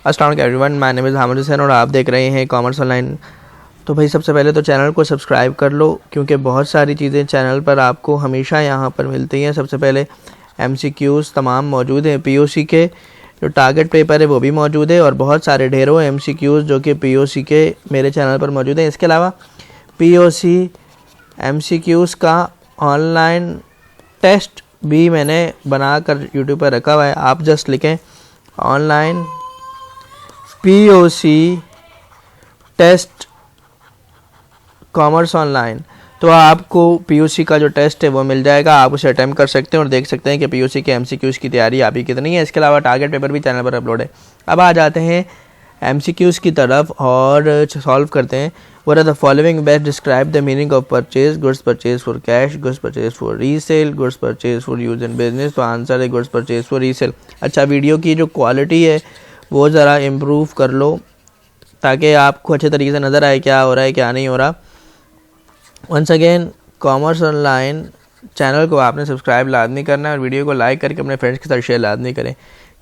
अस्सलाम वालेकुम everyone, my name is Hamid Hussain और आप देख रहे हैं कॉमर्स ऑनलाइन। तो भाई सबसे पहले तो चैनल को सब्सक्राइब कर लो, क्योंकि बहुत सारी चीज़ें चैनल पर आपको हमेशा यहाँ पर मिलती हैं। सबसे पहले MCQs तमाम मौजूद हैं, POC के जो टारगेट पेपर है वो भी मौजूद है और बहुत सारे ढेरों MCQs जो कि POC के मेरे चैनल पर मौजूद हैं। इसके अलावा POC MCQs का ऑनलाइन टेस्ट भी मैंने बनाकर यूट्यूब पर रखा हुआ है। आप जस्ट लिखें online POC test commerce online, तो आपको POC का जो टेस्ट है वो मिल जाएगा। आप उसे अटैम्प्ट कर सकते हैं और देख सकते हैं कि POC के MCQs की तैयारी आपकी कितनी है। इसके अलावा टारगेट पेपर भी चैनल पर अपलोड है। अब आ जाते हैं MCQs की तरफ और सॉल्व करते हैं। What are the following best describe the meaning of purchase? Goods purchase for cash, goods purchase for resale, goods purchase for use in business। तो आंसर है goods purchase for resale। अच्छा, video की जो quality है वो ज़रा improve कर लो ताकि आपको अच्छे तरीके से नज़र आए क्या हो रहा है क्या नहीं हो रहा। Once again commerce online channel को आपने सब्सक्राइब लाजमी करना है और वीडियो को लाइक करके अपने फ्रेंड्स के साथ शेयर लाजमी करें।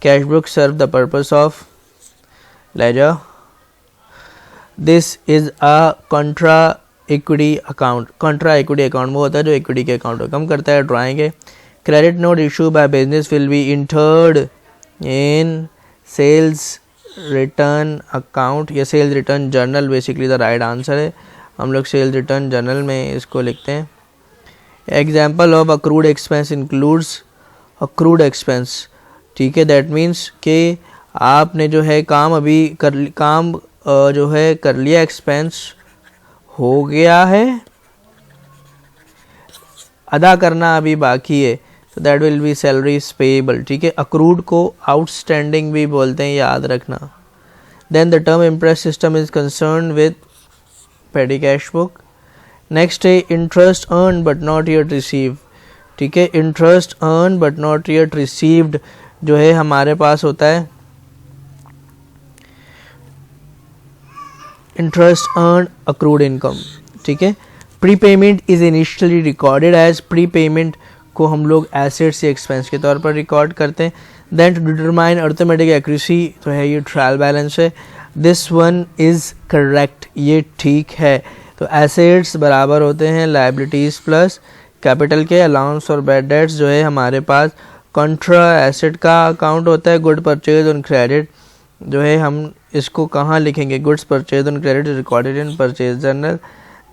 Cash book serve the purpose of ledger. This is a contra equity account. Contra equity account वो होता है जो इक्विटी के अकाउंट को कम करता है, ड्राइंग है। Credit note issue by business will be entered in sales return account या sales return journal, basically the right answer है। हम लोग सेल्स रिटर्न जर्नल में इसको लिखते हैं। Example of accrued expense includes accrued expense, ठीक है। दैट मीन्स कि आपने जो है काम अभी जो है कर लिया, एक्सपेंस हो गया है, अदा करना अभी बाकी है, तो that will be salaries payable, ठीक है। अक्रूड को आउटस्टैंडिंग भी बोलते हैं, याद रखना। Then the term imprest system is concern with petty cash book. Next है interest earn but not yet receive, ठीक है। Interest earn but not yet received जो है हमारे पास होता है इंटरेस्ट अर्न अक्रूड इनकम, ठीक है। Prepayment is initially recorded as, prepayment को हम लोग एसेट्स या एक्सपेंस के तौर पर रिकॉर्ड करते हैं। Then to determine arithmetic accuracy तो है ये ट्रायल बैलेंस है। दिस वन इज़ करेक्ट, ये ठीक है। तो एसेट्स बराबर होते हैं लायबिलिटीज़ प्लस कैपिटल के। अलाउंस और बैड डेट्स जो है हमारे पास कंट्रा एसेट का अकाउंट होता है। गुड परचेज ऑन क्रेडिट जो है हम इसको कहाँ लिखेंगे, goods purchase on credit recorded in purchase journal.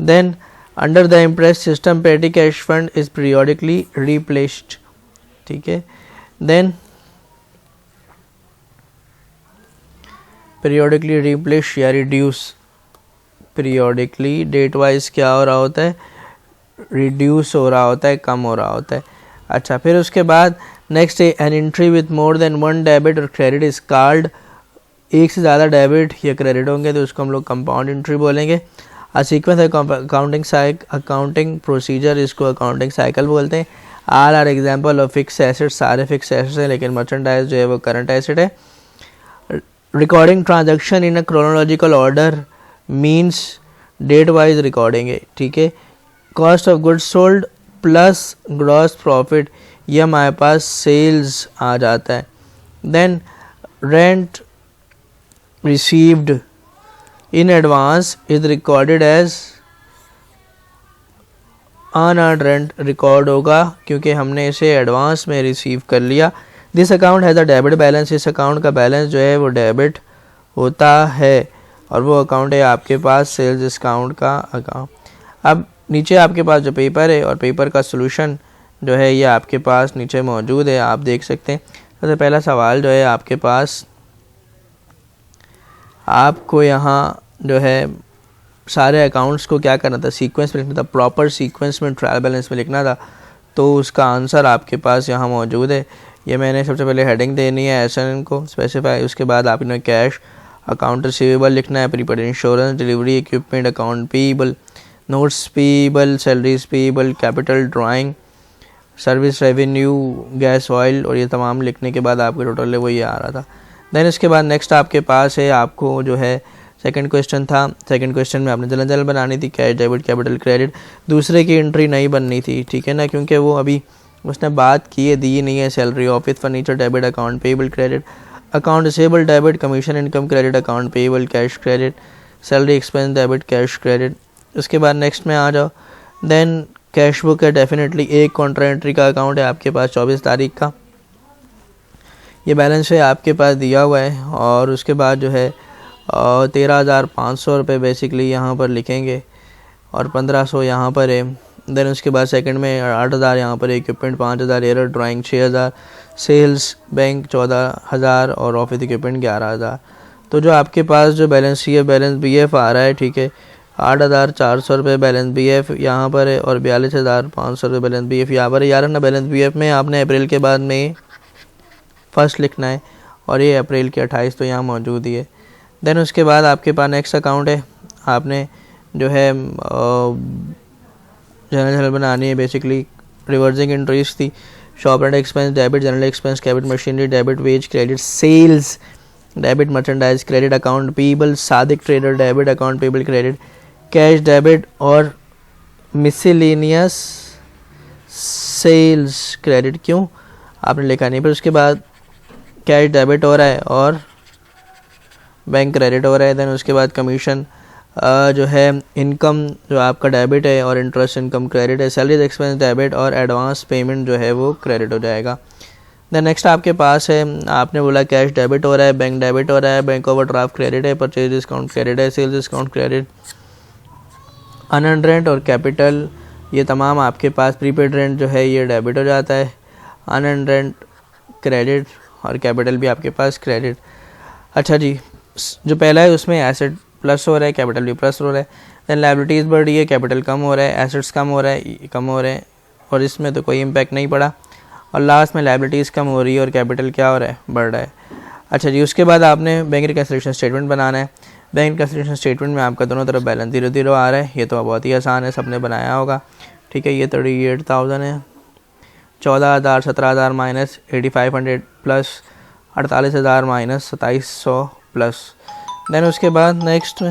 Then under the imprest system petty cash fund is periodically replaced, ठीक है। देन पीरियोडिकली रिप्लेस या रिड्यूस, पीरियोडिकली डेट वाइज क्या हो रहा होता है, रिड्यूस हो रहा होता है, कम हो रहा होता है। अच्छा, फिर उसके बाद नेक्स्ट है an entry with more than one debit और क्रेडिट इज कॉल्ड, एक से ज़्यादा डेबिट या क्रेडिट होंगे तो उसको हम लोग कंपाउंड एंट्री बोलेंगे। अ सीक्वेंस है अकाउंटिंग प्रोसीजर, इसको अकाउंटिंग साइकिल बोलते हैं। All are example of fixed assets, सारे फिक्स एसेट्स हैं लेकिन मर्चेंडाइज जो है वो करंट एसेट है। Recording transaction in a chronological order means date wise recording है, ठीक है। Cost of goods sold plus gross profit, ये हमारे पास सेल्स आ जाता है। Then rent received in advance is recorded as unearned rent, record होगा क्योंकि हमने इसे एडवांस में रिसीव कर लिया। This account has a debit balance, इस अकाउंट का बैलेंस जो है वो डेबिट होता है और वो अकाउंट है आपके पास सेल्स डिस्काउंट का अकाउंट। अब नीचे आपके पास जो पेपर है और पेपर का सोल्यूशन जो है ये आपके पास नीचे मौजूद है, आप देख सकते हैं। सबसे पहला सवाल जो है आपके पास, आपको यहाँ जो है सारे अकाउंट्स को क्या करना था, सीक्वेंस में लिखना था, प्रॉपर सीक्वेंस में ट्रायल बैलेंस में लिखना था। तो उसका आंसर आपके पास यहाँ मौजूद है। ये मैंने सबसे पहले हेडिंग देनी है एसएन को स्पेसिफाई, उसके बाद आपने कैश अकाउंट रिसीवेबल लिखना है, prepaid insurance, delivery equipment, account payable, notes payable, salaries payable, capital drawing, service revenue, gas oil, और ये तमाम लिखने के बाद आपके टोटल है वो ये आ रहा था। देन इसके बाद नेक्स्ट आपके पास है, आपको जो है सेकंड क्वेश्चन था। सेकंड क्वेश्चन में आपने जल्द बनानी थी कैश डेबिट कैपिटल क्रेडिट, दूसरे की एंट्री नहीं बननी थी, ठीक है ना, क्योंकि वो अभी उसने बात की है, दी नहीं है। Salary, office furniture, debit account, payable credit, account disable debit, commission income credit, account payable cash credit, salary expense debit cash credit. उसके बाद नेक्स्ट में आ जाओ, देन कैश बुक है, डेफिनेटली एक कॉन्ट्रा एंट्री का अकाउंट है आपके पास 24 तारीख का, ये बैलेंस है आपके पास दिया हुआ है। और उसके बाद जो है 13,500 रुपये बेसिकली यहाँ पर लिखेंगे और 1500 यहाँ पर है। देन उसके बाद सेकंड में 8,000 यहाँ पर equipment, 5,000 error drawing, 6,000 sales bank, 14,000 और ऑफिस इक्विपमेंट 11,000। तो जो आपके पास जो बैलेंस है बैलेंस BF आ रहा है, ठीक है, 8,400 रुपये बैलेंस BF यहाँ पर है और 42,500 रुपये बैलेंस BF यहाँ पर है। यार ना बैलेंस BF में आपने अप्रैल के बाद में फर्स्ट लिखना है और ये अप्रैल के 28 तो यहाँ मौजूद ही है। देन उसके बाद आपके पास नेक्स्ट अकाउंट है, आपने जो है जनरल बनानी है, बेसिकली रिवर्सिंग एंट्रीज थी, shop rent expense debit, general expense debit, machinery debit, wage credit, sales debit, merchandise credit, account payable, Sadiq trader debit, account payable credit, cash debit और मिसलेनियस सेल्स क्रेडिट। क्यों आपने लिखा नहीं, पर उसके बाद कैश डेबिट हो रहा है और बैंक क्रेडिट हो रहा है। देन उसके बाद कमीशन जो है इनकम जो आपका डेबिट है और इंटरेस्ट इनकम क्रेडिट है, सैलरी एक्सपेंस डेबिट और एडवांस पेमेंट जो है वो क्रेडिट हो जाएगा। देन नेक्स्ट आपके पास है, आपने बोला कैश डेबिट हो रहा है, बैंक डेबिट हो रहा है, बैंक ओवर ड्राफ्ट क्रेडिट है, परचेज डिस्काउंट क्रेडिट है, sales discount credit, unearned rent और कैपिटल, ये तमाम आपके पास प्रीपेड रेंट जो है ये डेबिट हो जाता है, अनअर्न्ड रेंट क्रेडिट और कैपिटल भी आपके पास क्रेडिट। अच्छा जी, जो पहला है उसमें एसेट प्लस हो रहा है, कैपिटल भी प्लस हो रहा है। देन लायबिलिटीज़ बढ़ रही है, कैपिटल कम हो रहा है, एसेट्स कम हो रहा है और इसमें तो कोई इम्पैक्ट नहीं पड़ा। और लास्ट में लायबिलिटीज़ कम हो रही है और कैपिटल क्या हो रहा है, बढ़ रहा है। अच्छा जी, उसके बाद आपने बैंक रिकन्सिलिएशन स्टेटमेंट बनाना है। बैंक रिकन्सिलिएशन स्टेटमेंट में आपका दोनों तरफ बैलेंस 0 आ रहा है, ये तो बहुत ही आसान है, सबने बनाया होगा, ठीक है। ये 38,000 है, 14,000, 17,000 minus 8,500 plus 48,000 minus 2,700 plus. Then उसके बाद नेक्स्ट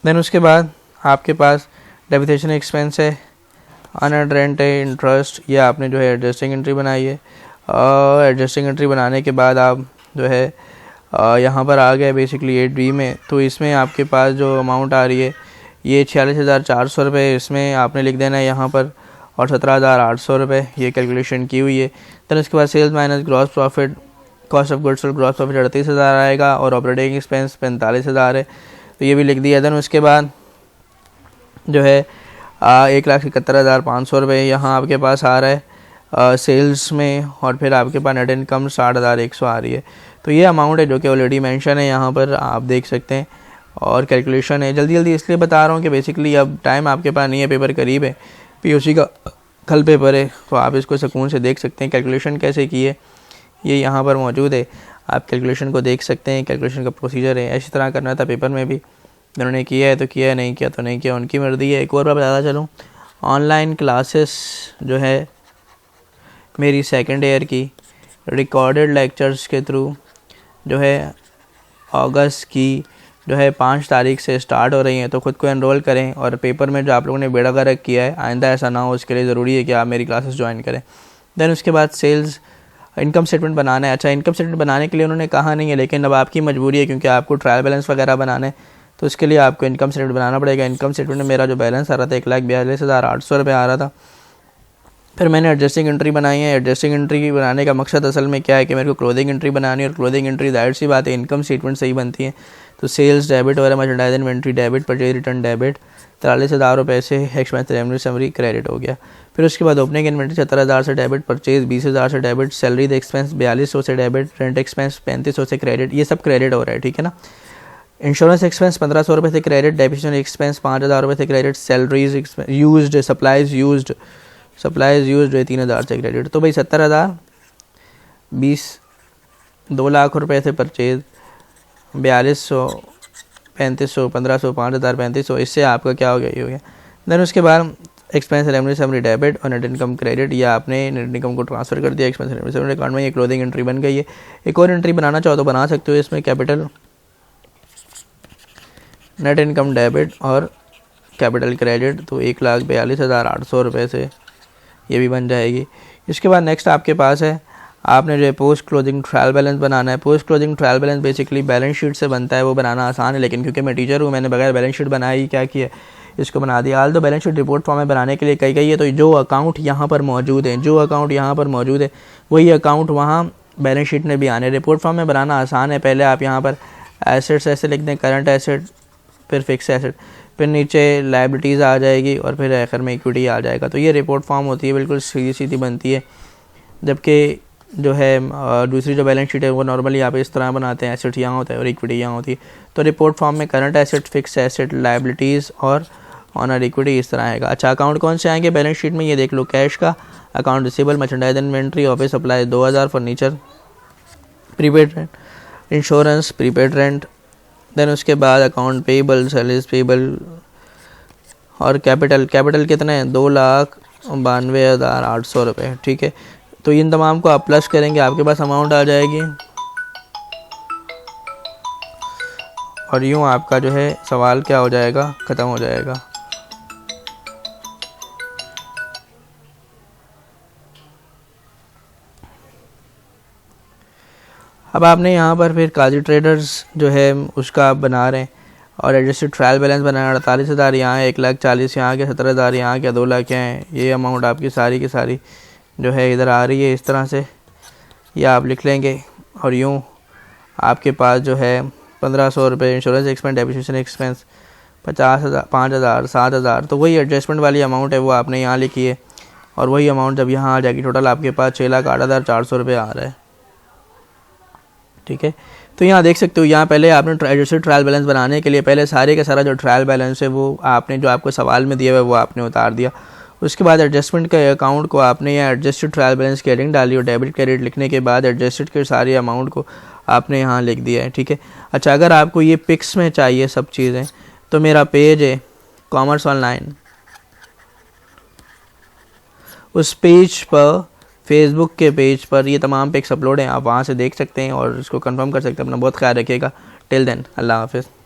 में उसके बाद आपके पास डेबिटेशन एक्सपेंस है, अनअर्न्ड रेंट है, इंटरेस्ट, ये आपने जो है एडजस्टिंग एंट्री बनाई है। और एडजस्टिंग एंट्री बनाने के बाद आप जो है यहाँ पर आ गए बेसिकली 8B में, तो इसमें आपके पास जो अमाउंट आ रही है ये 46,400 रुपये इसमें आपने लिख देना है यहाँ पर और 17,800 रुपये ये कैलकुलेशन की हुई है। देन उसके बाद sales minus gross profit, cost of goods sold, gross profit 38,000 आएगा और ऑपरेटिंग एक्सपेंस 45,000 है, तो ये भी लिख दिया। देन उसके बाद जो है 1,71,500 रुपये यहाँ आपके पास आ रहा है सेल्स में और फिर आपके पास नेट इनकम 60,100 आ रही है। तो ये अमाउंट है जो कि ऑलरेडी मेंशन है यहाँ पर, आप देख सकते हैं। और कैलकुलेशन है, जल्दी इसलिए बता रहा हूँ कि बेसिकली अब टाइम आपके पास नहीं है, पेपर करीब है, POC का कल पेपर है, तो आप इसको सुकून से देख सकते हैं। कैलकुलेशन कैसे की है ये यहाँ पर मौजूद है, आप कैलकुलेशन को देख सकते हैं, कैलकुलेशन का प्रोसीजर है। इसी तरह करना था पेपर में भी, उन्होंने किया है तो किया, नहीं किया तो नहीं किया, उनकी मर्ज़ी है। एक और बार बताता चलूँ, ऑनलाइन क्लासेस जो है मेरी सेकेंड ईयर की रिकॉर्डेड लेक्चर्स के थ्रू जो है अगस्त की जो है 5 तारीख से स्टार्ट हो रही हैं, तो ख़ुद को एनरोल करें। और पेपर में जो आप लोगों ने बेड़ा गर्क किया है आइंदा ऐसा ना हो, उसके लिए ज़रूरी है कि आप मेरी क्लासेस ज्वाइन करें। देन उसके बाद सेल्स इनकम स्टेटमेंट बनाना है। अच्छा, इनकम स्टेटमेंट बनाने के लिए उन्होंने कहा नहीं है, लेकिन अब आपकी मजबूरी है क्योंकि आपको ट्रायल बैलेंस वगैरह बनाना है, तो उसके लिए आपको इनकम स्टेटमेंट बनाना पड़ेगा। इनकम स्टेटमेंट में मेरा जो बैलेंस आ रहा था 1,42,800 रुपये आ रहा था। फिर मैंने एडजस्टिंग एंट्री बनाई है। एडजस्टिंग एंट्री बनाने का मकसद असल में क्या है कि मेरे को क्लोथिंग एंट्री बनानी है, और क्लोथिंग एंट्री जाहिर सी बात है इनकम स्टेटमेंट से ही बनती है। तो सेल्स डेबिट हो रहा है, merchandise inventory debit, purchase return debit, 43,000 रुपये से एक्सपेंस रेवेन्यू समरी क्रेडिट हो गया। फिर उसके बाद ओपनिंग इन्वेंट्री 17,000 से डेबिट, परचेज 20,000 से डेबिट, सैलरी एक्सपेंस 4200 से डेबिट, रेंट एक्सपेंस 3500 से क्रेडिट, ये सब क्रेडिट हो रहा है, ठीक है ना। इंश्योरेंस एक्सपेंस 1500 रुपये से क्रेडिट, डेप्रिसिएशन एक्सपेंस 5,000 रुपये से credit, salaries used, supplies used 3,000 से क्रेडिट। तो भाई 70,000, 2 लाख रुपये से परचेज, 4200, 3500, 1500, 5,000, 3500, इससे आपका क्या हो गया, ये हो गया। देन उसके बाद एक्सपेंस रेवेन्यू समरी डेबिट और नेट इनकम क्रेडिट, या आपने नेट इनकम को ट्रांसफर कर दिया एक्सपेंस रेवेन्यू समरी अकाउंट में, ये क्लोथिंग एंट्री बन गई है। एक और एंट्री बनाना चाहो तो बना सकते हो, इसमें कैपिटल, नेट इनकम डेबिट और कैपिटल क्रेडिट। तो 1,42,800 रुपये से ये भी बन जाएगी। इसके बाद नेक्स्ट आपके पास है, आपने जो है पोस्ट क्लोजिंग ट्रायल बैलेंस बनाना है। Post closing trial balance basically balance sheet से बनता है, वो बनाना आसान है, लेकिन क्योंकि मैं टीचर हूँ मैंने बगैर बैलेंस शीट बनाया ही क्या किया, इसको बना दिया। हाल तो बैलेंस शीट रिपोर्ट फॉर्म में बनाने के लिए कही गई है, तो जो अकाउंट यहाँ पर मौजूद है, जो अकाउंट यहाँ पर मौजूद है वही अकाउंट वहाँ बैलेंस शीट में भी आने। रिपोर्ट फॉर्म में बनाना आसान है। पहले आप यहाँ पर एसेट्स ऐसे लिख दें, करंट एसेट, फिर फिक्स एसेट, फिर नीचे लायबिलिटीज़ आ जाएगी और फिर आखिर में इक्विटी आ जाएगा। तो ये रिपोर्ट फॉर्म होती है, बिल्कुल सीधी सीधी बनती है। जबकि जो है दूसरी जो बैलेंस शीट है वो नॉर्मली आप इस तरह बनाते हैं, एसेट यहाँ होता है और इक्विटी यहाँ होती है। तो रिपोर्ट फॉर्म में current asset, fix asset, liabilities और ऑनर इक्विटी इस तरह आएगा। अच्छा, अकाउंट कौन से आएंगे बैलेंस शीट में, ये देख लो। कैश का account receivable, merchandise inventory, office supply 2000, furniture, prepaid rent, insurance, prepaid rent, then उसके बाद अकाउंट पेबल, सैलरीज पेबल और कैपिटल कितने हैं, 2,92,800 रुपये। ठीक है, तो इन तमाम को आप प्लस करेंगे, आपके पास अमाउंट आ जाएगी और यूँ आपका जो है सवाल क्या हो जाएगा, ख़त्म हो जाएगा। अब आपने यहाँ पर फिर काजी ट्रेडर्स जो है उसका आप बना रहे हैं और एडजस्टेड ट्रायल बैलेंस बनाना। 48,000 यहाँ है, 1,40,000 यहाँ के, 17,000 यहाँ के, 2 लाख यहाँ है। ये अमाउंट आपकी सारी की सारी जो है इधर आ रही है इस तरह से, ये आप लिख लेंगे और यूँ आपके पास जो है 1,500 रुपये इंश्योरेंस एक्सपेंस, डेप्रिसिएशन एक्सपेंस 50,000, 5,000, 7,000, तो वही एडजस्टमेंट वाली अमाउंट है वो आपने यहाँ लिखी है और वही अमाउंट जब यहाँ आ जाएगी टोटल आपके पास 6,08,400 रुपये आ रहा है। ठीक है, तो यहाँ देख सकते हो, यहाँ पहले आपने एडजस्टेड ट्रायल बैलेंस बनाने के लिए पहले सारे का सारा जो ट्रायल बैलेंस है वो आपने जो आपको सवाल में दिया हुआ है वो आपने उतार दिया। उसके बाद एडजस्टमेंट के अकाउंट को आपने यहाँ एडजस्टेड ट्रायल बैलेंस की हेडिंग डाली और डेबिट क्रेडिट लिखने के बाद एडजस्टेड के सारे अमाउंट को आपने यहाँ लिख दिया है। ठीक है, अच्छा, अगर आपको ये पिक्स में चाहिए सब चीज़ें तो मेरा पेज है कॉमर्स ऑनलाइन, उस पेज पर फेसबुक के पेज पर ये तमाम पिक्स अपलोड हैं, आप वहाँ से देख सकते हैं और इसको कंफर्म कर सकते हैं। अपना बहुत ख्याल रखिएगा। टिल देन, अल्लाह हाफिज़।